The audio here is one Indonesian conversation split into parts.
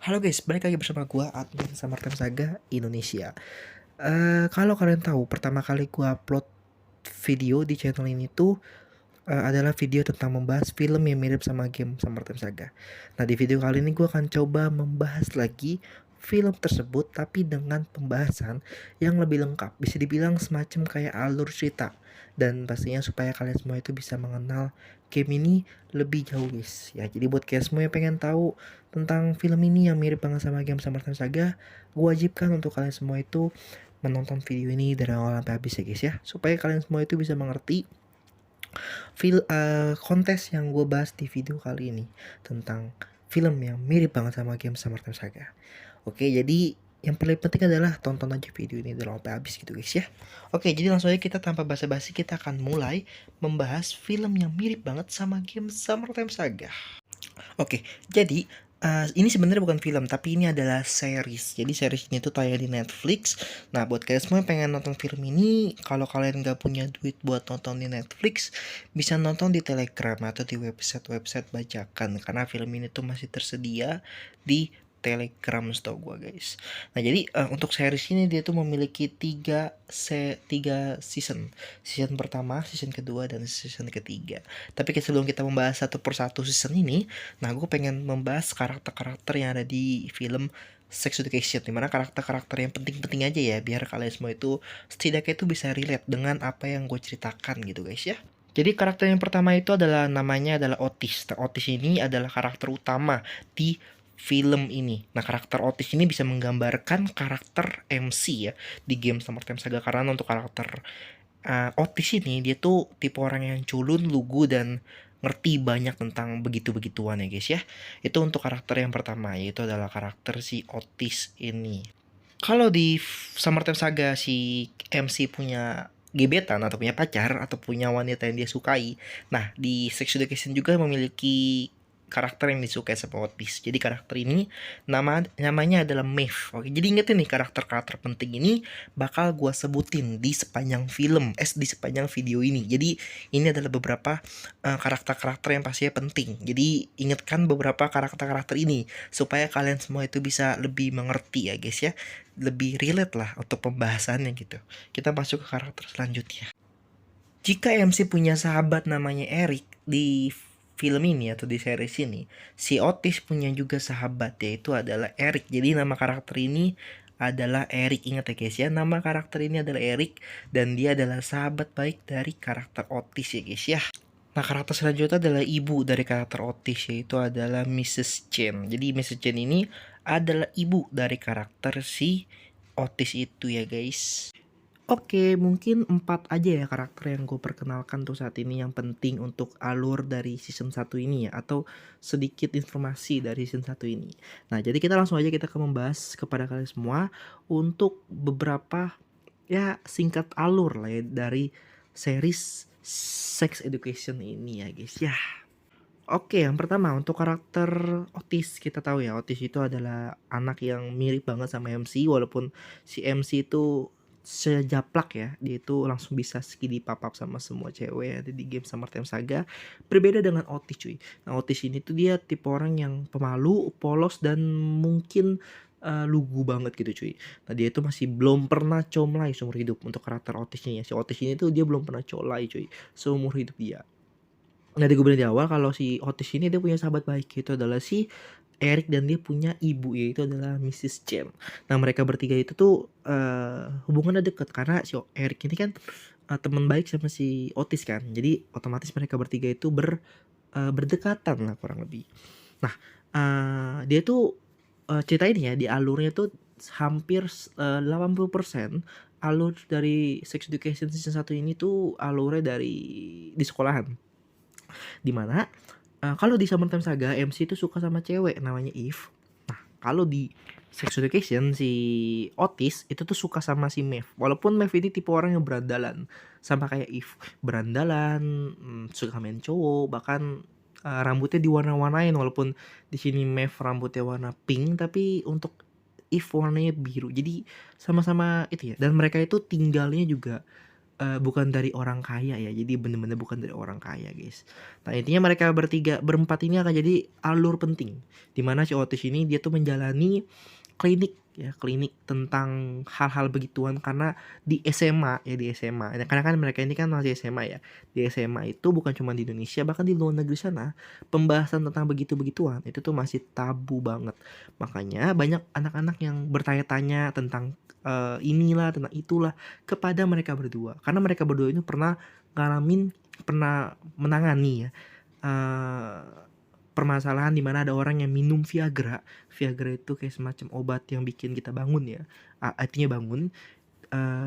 Halo guys, balik lagi bersama gua admin Samartem Saga Indonesia. Kalau kalian tahu, pertama kali gua upload video di channel ini tuh adalah video tentang membahas film yang mirip sama game Samartem Saga. Nah, di video kali ini gua akan coba membahas lagi film tersebut tapi dengan pembahasan yang lebih lengkap. Bisa dibilang semacam kayak alur cerita. Dan pastinya supaya kalian semua itu bisa mengenal game ini lebih jauh guys. Ya, jadi buat kalian semua yang pengen tahu tentang film ini yang mirip banget sama game Samartem Saga, gue wajibkan untuk kalian semua itu menonton video ini dari awal sampai habis ya guys ya, supaya kalian semua itu bisa mengerti kontes yang gue bahas di video kali ini tentang film yang mirip banget sama game Samartem Saga. Oke, jadi yang paling penting adalah tonton aja video ini dari awal sampai habis gitu guys ya. Oke, jadi langsung aja kita tanpa basa-basi kita akan mulai membahas film yang mirip banget sama game Samartem Saga. Oke, jadi ini sebenarnya bukan film, tapi ini adalah series. Jadi series ini tuh tayang di Netflix. Nah, buat kalian semua yang pengen nonton film ini, kalau kalian nggak punya duit buat nonton di Netflix, bisa nonton di Telegram atau di website-website bajakan. Karena film ini tuh masih tersedia di Telegram setahu gua guys. Nah, jadi untuk series ini dia tuh memiliki tiga season. Season pertama, season kedua, dan season ketiga. Tapi sebelum kita membahas satu persatu season ini, nah gue pengen membahas karakter-karakter yang ada di film Sex Education, dimana karakter-karakter yang penting-penting aja ya, biar kalian semua itu setidaknya itu bisa relate dengan apa yang gue ceritakan gitu guys ya. Jadi karakter yang pertama itu namanya adalah Otis. Nah, Otis ini adalah karakter utama di film ini. Nah, karakter Otis ini bisa menggambarkan karakter MC ya di game Samartem Saga, karena untuk karakter Otis ini dia tuh tipe orang yang culun, lugu, dan ngerti banyak tentang begitu-begituan ya guys ya. Itu untuk karakter yang pertama, yaitu adalah karakter si Otis ini. Kalau di Samartem Saga si MC punya gebetan atau punya pacar atau punya wanita yang dia sukai. Nah, di Sex Education juga memiliki karakter yang disukai sama Otis. Jadi karakter ini namanya adalah Maeve. Oke, jadi ingetin nih, karakter-karakter penting ini bakal gua sebutin di sepanjang di sepanjang video ini. Jadi ini adalah beberapa karakter-karakter yang pastinya penting. Jadi ingatkan beberapa karakter-karakter ini supaya kalian semua itu bisa lebih mengerti ya guys ya, lebih relate lah untuk pembahasannya gitu. Kita masuk ke karakter selanjutnya. Jika MC punya sahabat namanya Eric di film ini atau di series ini, si Otis punya juga sahabat, yaitu adalah Eric. Jadi nama karakter ini adalah Eric. Ingat ya guys ya, nama karakter ini adalah Eric dan dia adalah sahabat baik dari karakter Otis ya guys ya. Nah, karakter selanjutnya adalah ibu dari karakter Otis, yaitu adalah Mrs. Chen. Jadi Mrs. Chen ini adalah ibu dari karakter si Otis itu ya guys. Oke, mungkin 4 aja ya karakter yang gue perkenalkan tuh saat ini yang penting untuk alur dari season 1 ini ya, atau sedikit informasi dari season 1 ini. Nah, jadi kita langsung aja kita membahas kepada kalian semua untuk beberapa ya singkat alur lah ya dari series Sex Education ini ya guys ya. Oke, yang pertama untuk karakter Otis, kita tahu ya Otis itu adalah anak yang mirip banget sama MC, walaupun si MC itu sejaplak ya, dia itu langsung bisa skidi papap sama semua cewek yang ada di game Samartem Saga. Berbeda dengan Otis cuy. Nah, Otis ini tuh dia tipe orang yang pemalu, polos, dan mungkin lugu banget gitu cuy. Nah, dia itu masih belum pernah comlai seumur hidup. Untuk karakter Otisnya ya, si Otis ini tuh dia belum pernah colai cuy seumur hidup dia. Nah, gue bilang di awal kalau si Otis ini dia punya sahabat baik, itu adalah si Eric, dan dia punya ibu, yaitu adalah Mrs. Chen. Nah, mereka bertiga itu tuh hubungannya deket karena si Eric ini kan teman baik sama si Otis kan. Jadi otomatis mereka bertiga itu berdekatan lah kurang lebih. Nah, dia tuh cerita ini ya di alurnya tuh hampir 80% alur dari Sex Education season 1 ini tuh alurnya di sekolahan. Dimana kalau di Summertime Saga MC itu suka sama cewek namanya Eve. Nah, kalau di Sex Education si Otis itu tuh suka sama si Maeve. Walaupun Maeve ini tipe orang yang berandalan, sama kayak Eve, berandalan, suka main cowok, bahkan rambutnya diwarna-warnain. Walaupun di sini Maeve rambutnya warna pink, tapi untuk Eve warnanya biru. Jadi sama-sama itu ya. Dan mereka itu tinggalnya juga bukan dari orang kaya ya, jadi bener-bener bukan dari orang kaya guys. Nah intinya mereka berempat ini akan jadi alur penting, dimana si Otis ini dia tuh menjalani klinik ya, klinik tentang hal-hal begituan karena di SMA ya, di SMA. Nah, karena kan mereka ini kan masih SMA ya. Di SMA itu bukan cuma di Indonesia, bahkan di luar negeri sana pembahasan tentang begitu-begituan itu tuh masih tabu banget. Makanya banyak anak-anak yang bertanya-tanya tentang inilah, tentang itulah kepada mereka berdua. Karena mereka berdua ini pernah menangani ya permasalahan di mana ada orang yang minum Viagra. Viagra itu kayak semacam obat yang bikin kita bangun ya. Artinya bangun.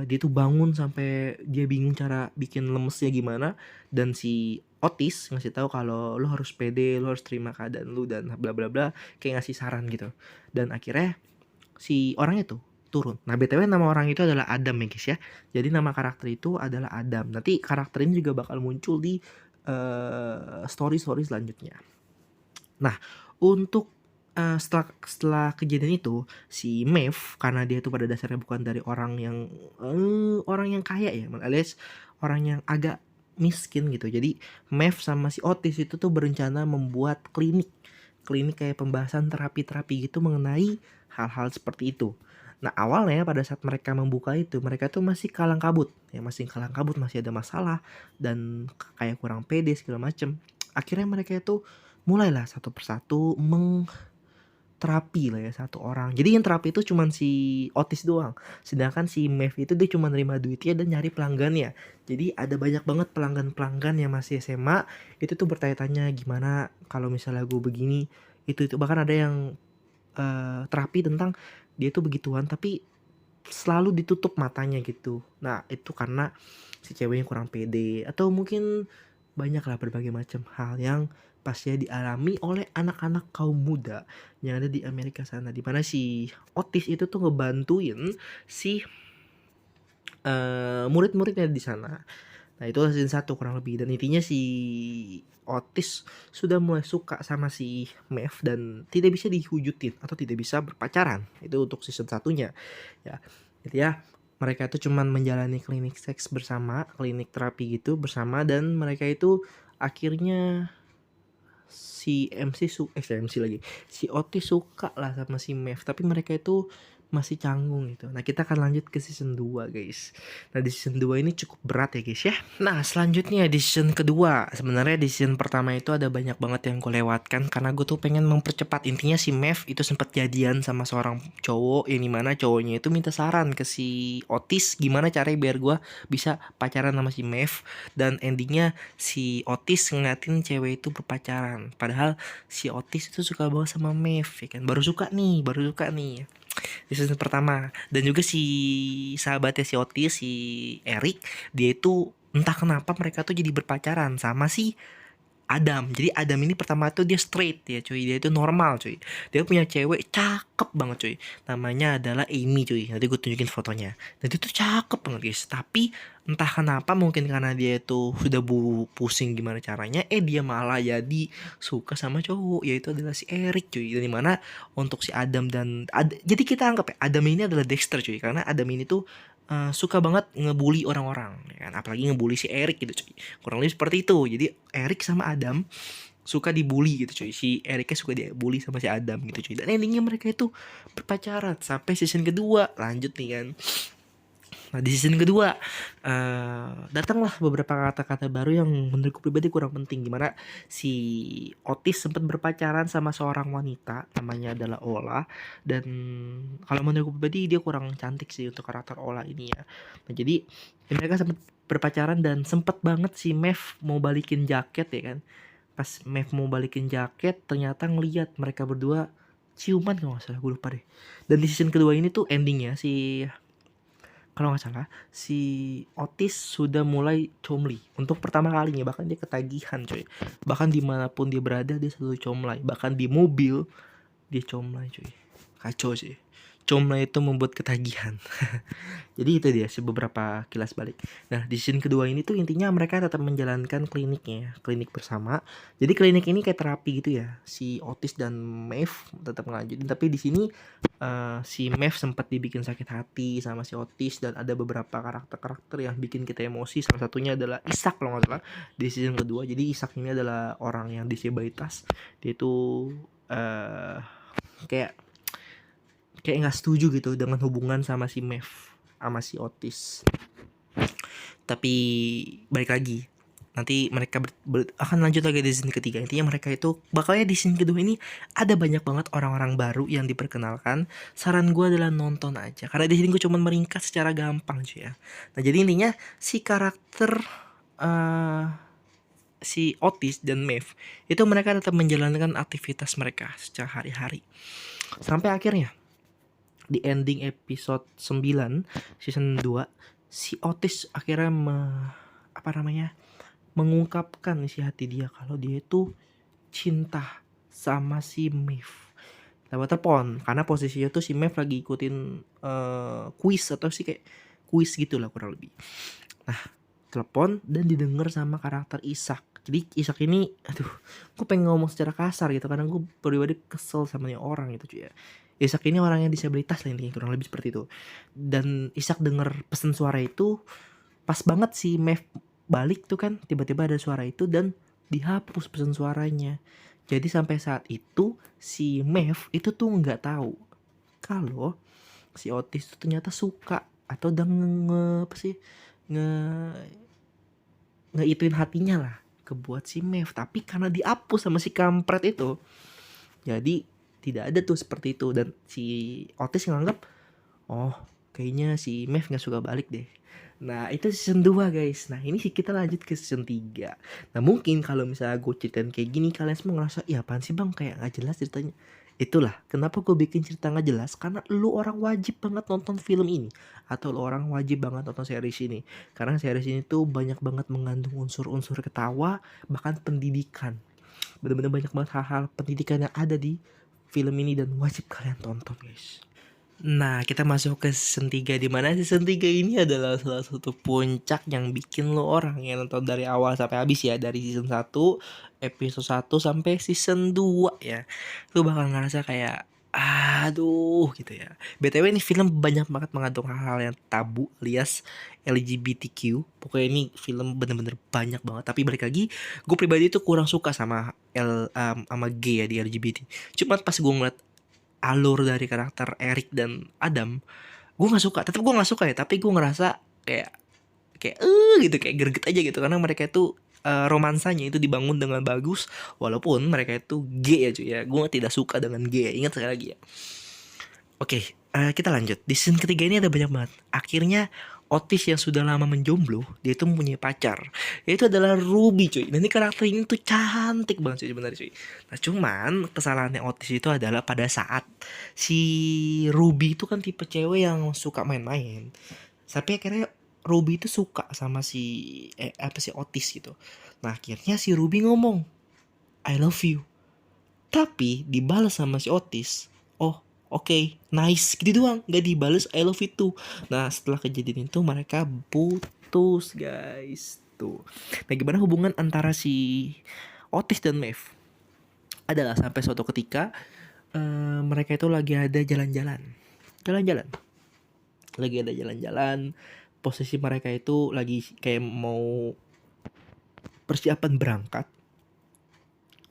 Dia tuh bangun sampai dia bingung cara bikin lemesnya gimana, dan si Otis ngasih tahu kalau lu harus pede, lu harus terima keadaan lu dan bla bla bla, kayak ngasih saran gitu. Dan akhirnya si orangnya tuh turun. Nah, BTW nama orang itu adalah Adam ya guys ya. Jadi nama karakter itu adalah Adam. Nanti karakter ini juga bakal muncul di story-story selanjutnya. Nah, untuk setelah kejadian itu, si Maeve karena dia tuh pada dasarnya bukan dari orang yang kaya ya, alias orang yang agak miskin gitu. Jadi Maeve sama si Otis itu tuh berencana membuat klinik kayak pembahasan terapi-terapi gitu mengenai hal-hal seperti itu. Nah awalnya pada saat mereka membuka itu, mereka tuh masih kalang kabut, masih ada masalah dan kayak kurang pede segala macem. Akhirnya mereka itu mulailah satu persatu terapi lah ya satu orang. Jadi yang terapi itu cuman si Otis doang. Sedangkan si Maeve itu dia cuma nerima duitnya dan nyari pelanggannya. Jadi ada banyak banget pelanggan-pelanggan yang masih SMA itu tuh bertanya-tanya gimana kalau misalnya gue begini. Itu bahkan ada yang terapi tentang dia tuh begituan tapi selalu ditutup matanya gitu. Nah itu karena si ceweknya kurang pede atau mungkin banyak lah berbagai macam hal yang pastinya dialami oleh anak-anak kaum muda yang ada di Amerika sana, di mana si Otis itu tuh ngebantuin si murid-muridnya di sana. Nah itu season 1 kurang lebih, dan intinya si Otis sudah mulai suka sama si Maeve dan tidak bisa diwujudin atau tidak bisa berpacaran. Itu untuk season 1-nya ya. Gitu ya. Mereka itu cuman menjalani klinik seks bersama, klinik terapi gitu bersama, dan mereka itu akhirnya si Otis suka lah sama si Maeve, tapi mereka itu masih canggung gitu. Nah kita akan lanjut ke season 2 guys. Nah di season 2 ini cukup berat ya guys ya. Nah selanjutnya di season kedua, sebenarnya di season pertama itu ada banyak banget yang gue lewatkan karena gue tuh pengen mempercepat. Intinya si Maeve itu sempat jadian sama seorang cowok yang dimana cowoknya itu minta saran ke si Otis gimana caranya biar gue bisa pacaran sama si Maeve, dan endingnya si Otis ngeliatin cewek itu berpacaran. Padahal si Otis itu suka banget sama Maeve ya kan. Baru suka nih di season pertama. Dan juga si sahabatnya si Otis, si Eric, dia itu entah kenapa mereka tuh jadi berpacaran sama si Adam. Jadi Adam ini pertama tuh dia straight ya cuy, dia itu normal cuy. Dia punya cewek cakep banget cuy, namanya adalah Amy cuy. Nanti gue tunjukin fotonya. Dan itu tuh cakep banget guys. Tapi entah kenapa, mungkin karena dia itu sudah pusing gimana caranya, dia malah jadi suka sama cowok, yaitu adalah si Eric cuy. Dan dimana untuk si Adam jadi kita anggap ya Adam ini adalah Dexter cuy, karena Adam ini tuh suka banget ngebully orang-orang ya kan, apalagi ngebully si Eric gitu cuy. Kurang lebih seperti itu. Jadi Eric sama Adam suka dibully gitu cuy. Si Ericnya suka dibully sama si Adam gitu cuy. Dan endingnya mereka itu berpacaran sampai season kedua. Lanjut nih kan. Nah di season kedua datanglah beberapa kata-kata baru yang menurutku pribadi kurang penting, gimana si Otis sempat berpacaran sama seorang wanita namanya adalah Ola, dan kalau menurutku pribadi dia kurang cantik sih untuk karakter Ola ini ya. Nah jadi mereka sempat berpacaran dan sempat banget si Maeve mau balikin jaket ya kan. Pas Maeve mau balikin jaket ternyata ngeliat mereka berdua ciuman kalau nggak salah, gue lupa deh. Dan di season kedua ini tuh endingnya kalau nggak salah si Otis sudah mulai comly untuk pertama kalinya, bahkan dia ketagihan coy. Bahkan dimanapun dia berada dia selalu comlay, bahkan di mobil dia comlay coy. Kacau sih, Chomla itu membuat ketagihan. Jadi itu dia beberapa kilas balik. Nah di season kedua ini tuh intinya mereka tetap menjalankan kliniknya, klinik bersama. Jadi klinik ini kayak terapi gitu ya. Si Otis dan Maeve tetap ngelanjutin. Tapi di sini si Maeve sempat dibikin sakit hati sama si Otis, dan ada beberapa karakter-karakter yang bikin kita emosi. Salah satunya adalah Isaac kalau nggak salah di season kedua. Jadi Isaac ini adalah orang yang disabilitas. Dia itu kayak nggak setuju gitu dengan hubungan sama si Maeve sama si Otis. Tapi balik lagi, nanti mereka akan lanjut lagi di season ketiga. Intinya mereka itu bakalnya di season kedua ini ada banyak banget orang-orang baru yang diperkenalkan. Saran gue adalah nonton aja, karena di sini gue cuma meringkas secara gampang cuy ya. Nah jadi intinya si karakter si Otis dan Maeve itu mereka tetap menjalankan aktivitas mereka secara hari-hari sampai akhirnya di ending episode 9 season 2 si Otis akhirnya mengungkapkan isi hati dia kalau dia itu cinta sama si Maeve lewat telepon, karena posisinya tuh si Maeve lagi ikutin kuis atau sih kayak kuis gitu lah kurang lebih. Nah telepon dan didengar sama karakter Isaac. Jadi Isaac ini gue pengen ngomong secara kasar gitu karena gue pribadi kesel sama nih orang gitu cuy ya. Isaac ini orang yang disabilitas lah intinya, kurang lebih seperti itu. Dan Isaac denger pesan suara itu pas banget si Maeve balik tuh kan, tiba-tiba ada suara itu dan dihapus pesan suaranya. Jadi sampai saat itu si Maeve itu tuh nggak tahu kalau si Otis tuh ternyata suka atau udah ngeituin hatinya lah kebuat si Maeve. Tapi karena dihapus sama si kampret itu, jadi tidak ada tuh seperti itu. Dan si Otis nganggap oh kayaknya si Maeve gak suka balik deh. Nah itu season 2 guys. Nah ini sih kita lanjut ke season 3. Nah mungkin kalau misalnya gue ceritain kayak gini kalian semua ngerasa ya apaan sih bang, kayak gak jelas ceritanya. Itulah kenapa gue bikin cerita gak jelas, karena lu orang wajib banget nonton film ini, atau lu orang wajib banget nonton series ini. Karena series ini tuh banyak banget mengandung unsur-unsur ketawa, bahkan pendidikan. Bener-bener banyak banget hal-hal pendidikan yang ada di film ini dan wajib kalian tonton guys. Nah kita masuk ke season 3, dimana season 3 ini adalah salah satu puncak yang bikin lo orang yang nonton dari awal sampai habis ya. Dari season 1 episode 1 sampai season 2 ya, lo bakal ngerasa kayak aduh gitu ya. BTW ini film banyak banget mengandung hal-hal yang tabu alias LGBTQ. Pokoknya ini film bener-bener banyak banget. Tapi balik lagi, gue pribadi tuh kurang suka sama sama gay ya di LGBT. Cuma pas gue ngeliat alur dari karakter Eric dan Adam, gue nggak suka. Tetap gue nggak suka ya. Tapi gue ngerasa kayak gitu, kayak greget aja gitu, karena mereka itu romansanya itu dibangun dengan bagus walaupun mereka itu gay ya cuy ya. Gue tidak suka dengan gay ya. Ingat sekali lagi ya. Oke, kita lanjut. Di season ketiga ini ada banyak banget. Akhirnya Otis yang sudah lama menjomblo, dia itu mempunyai pacar. Yaitu adalah Ruby cuy. Dan ini karakter ini tuh cantik banget cuy sebenarnya cuy. Nah cuman kesalahannya Otis itu adalah pada saat si Ruby itu kan tipe cewek yang suka main-main. Tapi akhirnya Ruby itu suka sama si Otis gitu. Nah akhirnya si Ruby ngomong I love you. Tapi dibalas sama si Otis, oh oke, nice gitu doang, gak dibales I love you too. Nah setelah kejadian itu mereka putus guys tuh. Nah gimana hubungan antara si Otis dan Maeve adalah sampai suatu ketika mereka itu lagi ada jalan-jalan, posisi mereka itu lagi kayak mau persiapan berangkat.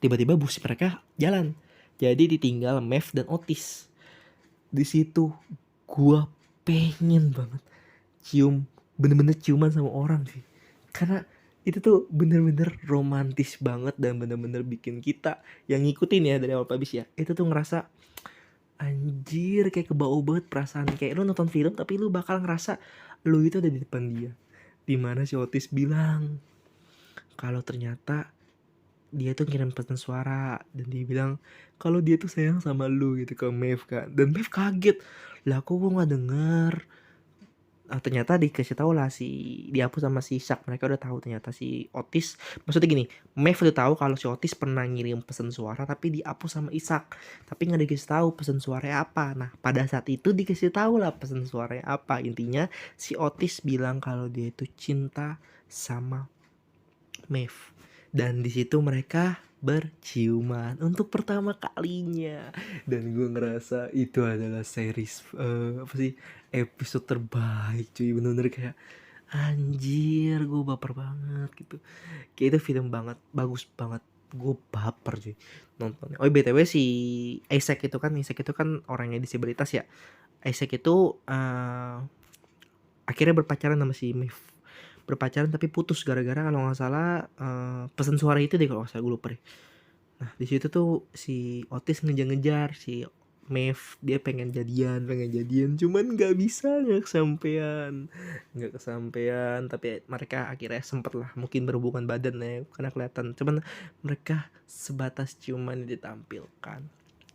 Tiba-tiba bus mereka jalan, jadi ditinggal Maeve dan Otis. Di situ gua pengen banget bener-bener ciuman sama orang sih, karena itu tuh bener-bener romantis banget dan bener-bener bikin kita yang ngikutin ya dari awal habis ya, itu tuh ngerasa anjir kayak kebawa banget perasaan, kayak lu nonton film tapi lu bakal ngerasa lu itu ada di depan dia. Dimana si Otis bilang kalau ternyata dia tuh ngirim pesan suara dan dia bilang kalau dia tuh sayang sama lu gitu ke Maeve kan. Dan Maeve kaget, lah kok gue nggak denger, ternyata dikasih tahu lah dihapus sama si Shaq. Mereka udah tahu ternyata si Otis, maksudnya gini, Maeve udah tahu kalau si Otis pernah ngirim pesan suara tapi dihapus sama Ishak, tapi nggak dikasih tahu pesan suaranya apa. Nah pada saat itu dikasih tahu lah pesan suaranya apa. Intinya si Otis bilang kalau dia itu cinta sama Maeve, dan di situ mereka berciuman untuk pertama kalinya, dan gue ngerasa itu adalah series apa sih, episode terbaik cuy. Bener-bener kayak anjir, gue baper banget gitu. Kayak itu film banget, bagus banget. Gue baper cuy nontonnya. Oh BTW si Isaac itu kan orangnya disabilitas ya. Isaac itu akhirnya berpacaran sama si Maeve, berpacaran tapi putus gara-gara kalau nggak salah pesan suara itu deh, kalau nggak salah, gue lupa deh. Nah di situ tuh si Otis ngejar-ngejar si Maeve, dia pengen jadian, cuman nggak kesampean. Tapi mereka akhirnya sempet lah mungkin berhubungan badan ya, karena kelihatan, cuman mereka sebatas ciuman ditampilkan,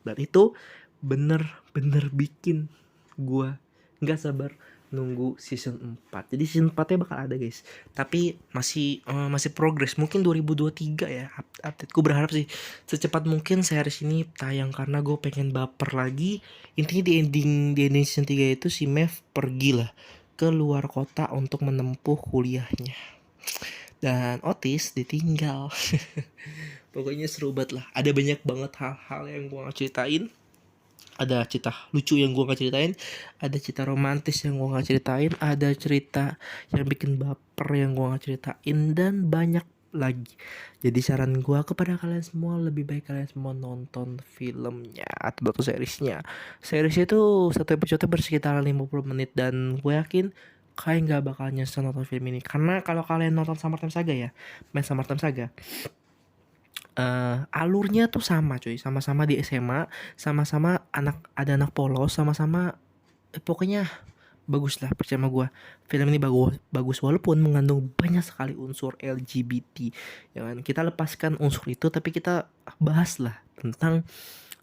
dan itu bener-bener bikin gua nggak sabar nunggu season 4. Jadi season 4-nya bakal ada guys, tapi masih progress, mungkin 2023 ya update. Gue berharap sih secepat mungkin series ini tayang, karena gue pengen baper lagi. Intinya di ending season 3 itu si Maeve pergi lah ke luar kota untuk menempuh kuliahnya, dan Otis ditinggal. Pokoknya seru banget lah, ada banyak banget hal-hal yang gue gak ceritain. Ada cerita lucu yang gue gak ceritain, ada cerita romantis yang gue gak ceritain, ada cerita yang bikin baper yang gue gak ceritain, dan banyak lagi. Jadi saran gue kepada kalian semua, lebih baik kalian semua nonton filmnya atau seriesnya. Series itu satu episode bersekitar 50 menit, dan gue yakin kalian gak bakal nyesel nonton film ini. Karena kalau kalian nonton Summertime Saga ya, main Summertime Saga, alurnya tuh sama cuy, sama-sama di SMA, sama-sama ada anak polos, sama-sama pokoknya bagus lah, percaya sama gue. Film ini bagus walaupun mengandung banyak sekali unsur LGBT. Jangan kita lepaskan unsur itu, tapi kita bahas lah tentang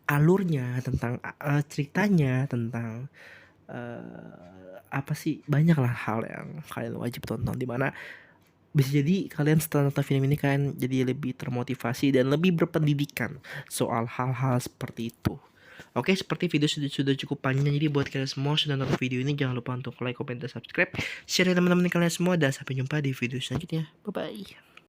alurnya, tentang ceritanya, tentang apa sih, banyak lah hal yang kalian wajib tonton, dimana bisa jadi kalian setelah nonton film ini kalian jadi lebih termotivasi dan lebih berpendidikan soal hal-hal seperti itu. Oke, seperti video sudah cukup panjang, jadi buat kalian semua sudah nonton video ini jangan lupa untuk like, comment, dan subscribe, share teman-teman kalian semua, dan sampai jumpa di video selanjutnya. Bye bye.